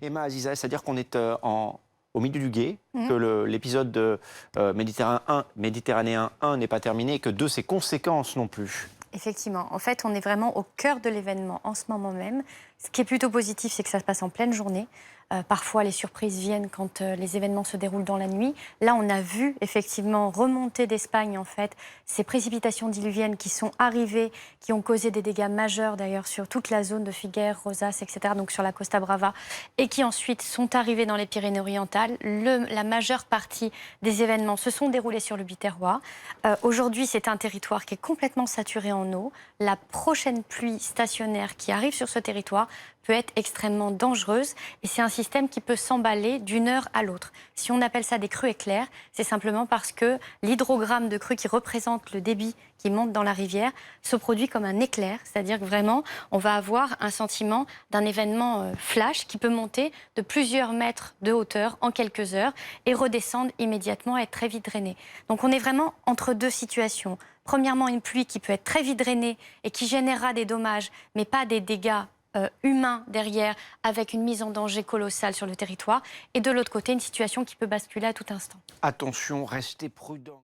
Emma Aziza, c'est-à-dire qu'on est au milieu du gué, Mmh. que l'épisode de Méditerranéen 1 n'est pas terminé et que 2, ses conséquences non plus. Effectivement. En fait, on est vraiment au cœur de l'événement en ce moment même. Ce qui est plutôt positif, c'est que ça se passe en pleine journée. Parfois, les surprises viennent quand les événements se déroulent dans la nuit. Là, on a vu effectivement remonter d'Espagne, en fait, ces précipitations diluviennes qui sont arrivées, qui ont causé des dégâts majeurs d'ailleurs sur toute la zone de Figueres, Rosas, etc., donc sur la Costa Brava, et qui ensuite sont arrivées dans les Pyrénées-Orientales. La majeure partie des événements se sont déroulés sur le Biterrois. Aujourd'hui, c'est un territoire qui est complètement saturé en eau. La prochaine pluie stationnaire qui arrive sur ce territoire peut être extrêmement dangereuse et c'est un système qui peut s'emballer d'une heure à l'autre. Si on appelle ça des crues éclairs, c'est simplement parce que l'hydrogramme de crue qui représente le débit qui monte dans la rivière se produit comme un éclair, c'est-à-dire que vraiment on va avoir un sentiment d'un événement flash qui peut monter de plusieurs mètres de hauteur en quelques heures et redescendre immédiatement et être très vite drainé. Donc on est vraiment entre deux situations. Premièrement, une pluie qui peut être très vite drainée et qui générera des dommages, mais pas des dégâts humains derrière, avec une mise en danger colossale sur le territoire. Et de l'autre côté, une situation qui peut basculer à tout instant. Attention, restez prudents.